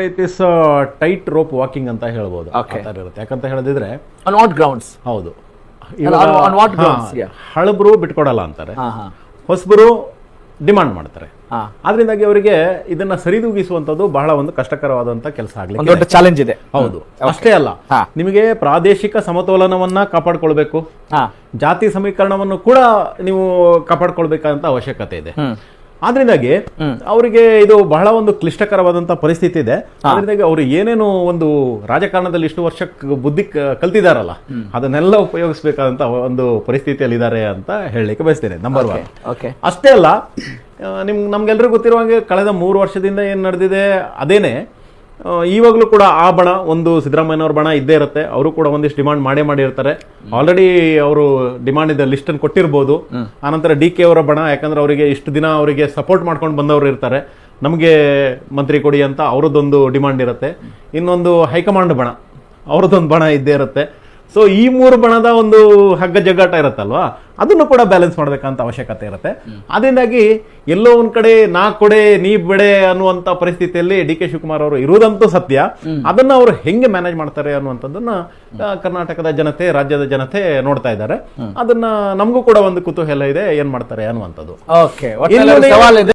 It is tight rope walking ಅಂತ ಹೇಳ್ಬೋದು. Okay. ಆ ಥರ ಇರುತ್ತೆ. ಯಾಕಂತ ಹೇಳಿದ್ರೆ On what grounds? ಹೌದು, on what grounds? Yeah. ಹಳಬರು ಬಿಟ್ಕೊಡಲ್ಲ ಅಂತಾರೆ, ಹಾ. ಹೊಸಬರು ಡಿಮಾಂಡ್ ಮಾಡ್ತಾರೆ. ಹಾ. ಆದ್ರಿಂದಾಗಿ ಅವರಿಗೆ ಇದನ್ನ ಸರಿದೂಗಿಸುವಂತದ್ದು ಬಹಳ ಒಂದು ಕಷ್ಟಕರವಾದಂತ ಕೆಲಸ ಒಂದು ಆಗ್ಲಿಕ್ಕೆ ದೊಡ್ಡ ಚಾಲೆಂಜ್ ಇದೆ. ಹೌದು. ಅಷ್ಟೇ ಅಲ್ಲ, ಹಾ. ನಿಮಗೆ ಪ್ರಾದೇಶಿಕ ಸಮತೋಲನವನ್ನ ಕಾಪಾಡ್ಕೊಳ್ಬೇಕು, ಹಾ. ಜಾತಿ ಸಮೀಕರಣವನ್ನು ಕೂಡ ನೀವು ಕಾಪಾಡ್ಕೊಳ್ಬೇಕಂತ ಅವಶ್ಯಕತೆ ಇದೆ. ಆದ್ರಿಂದಾಗಿ ಅವರಿಗೆ ಇದು ಬಹಳ ಒಂದು ಕ್ಲಿಷ್ಟಕರವಾದಂತ ಪರಿಸ್ಥಿತಿ ಇದೆ. ಆದ್ರಿಂದಾಗಿ ಅವರು ಏನೇನು ಒಂದು ರಾಜಕಾರಣದಲ್ಲಿ ಇಷ್ಟು ವರ್ಷ ಬುದ್ಧಿ ಕಲ್ತಿದಾರಲ್ಲ, ಅದನ್ನೆಲ್ಲ ಉಪಯೋಗಿಸಬೇಕಾದಂತ ಒಂದು ಪರಿಸ್ಥಿತಿಯಲ್ಲಿ ಇದ್ದಾರೆ ಅಂತ ಹೇಳಲಿಕ್ಕೆ ಬಯಸ್ತೇನೆ. ನಂಬರ್ 1. ಓಕೆ. ಅಷ್ಟೇ ಅಲ್ಲ, ನಮ್ಗೆಲ್ರಿಗೂ ಗೊತ್ತಿರುವ ಹಾಗೆ ಕಳೆದ 3 ವರ್ಷದಿಂದ ಏನ್ ನಡೆದಿದೆ ಅದೇನೆ ಇವಾಗಲೂ ಕೂಡ ಆ ಬಣ ಒಂದು ಸಿದ್ದರಾಮಯ್ಯನವ್ರ ಬಣ ಇದ್ದೇ ಇರುತ್ತೆ. ಅವರು ಕೂಡ ಒಂದಿಷ್ಟು ಡಿಮಾಂಡ್ ಮಾಡಿರ್ತಾರೆ. ಆಲ್ರೆಡಿ ಅವರು ಡಿಮಾಂಡ್ ಇದೆ ಲಿಸ್ಟ್ ಅನ್ನು ಕೊಟ್ಟಿರ್ಬೋದು. ಆನಂತರ DK ಅವರ ಬಣ, ಯಾಕಂದ್ರೆ ಅವರಿಗೆ ಇಷ್ಟು ದಿನ ಅವರಿಗೆ ಸಪೋರ್ಟ್ ಮಾಡ್ಕೊಂಡು ಬಂದವರು ಇರ್ತಾರೆ, ನಮಗೆ ಮಂತ್ರಿ ಕೊಡಿ ಅಂತ ಅವರದ್ದೊಂದು ಡಿಮಾಂಡ್ ಇರುತ್ತೆ. ಇನ್ನೊಂದು ಹೈಕಮಾಂಡ್ ಬಣ, ಅವರದ್ದೊಂದು ಬಣ ಇದ್ದೇ ಇರುತ್ತೆ. ಸೊ ಈ 3 ಬಣದ ಒಂದು ಹಗ್ಗ ಜಗ್ಗಾಟ ಇರುತ್ತಲ್ವಾ, ಅದನ್ನು ಕೂಡ ಬ್ಯಾಲೆನ್ಸ್ ಮಾಡ್ಬೇಕಂತ ಅವಶ್ಯಕತೆ ಇರುತ್ತೆ. ಅದರಿಂದಾಗಿ ಎಲ್ಲೋ ಒಂದ್ ಕಡೆ ನಾ ಕೊಡೆ ನೀ ಬೆಡೆ ಅನ್ನುವಂತ ಪರಿಸ್ಥಿತಿಯಲ್ಲಿ DK ಶಿವಕುಮಾರ್ ಅವರು ಇರುವುದಂತೂ ಸತ್ಯ. ಅದನ್ನ ಅವರು ಹೆಂಗೆ ಮ್ಯಾನೇಜ್ ಮಾಡ್ತಾರೆ ಅನ್ನುವಂಥದ್ದನ್ನ ಕರ್ನಾಟಕದ ಜನತೆ, ರಾಜ್ಯದ ಜನತೆ ನೋಡ್ತಾ ಇದ್ದಾರೆ. ಅದನ್ನ ನಮಗೂ ಕೂಡ ಒಂದು ಕುತೂಹಲ ಇದೆ, ಏನ್ ಮಾಡ್ತಾರೆ ಅನ್ನುವಂಥದ್ದು. ಓಕೆ.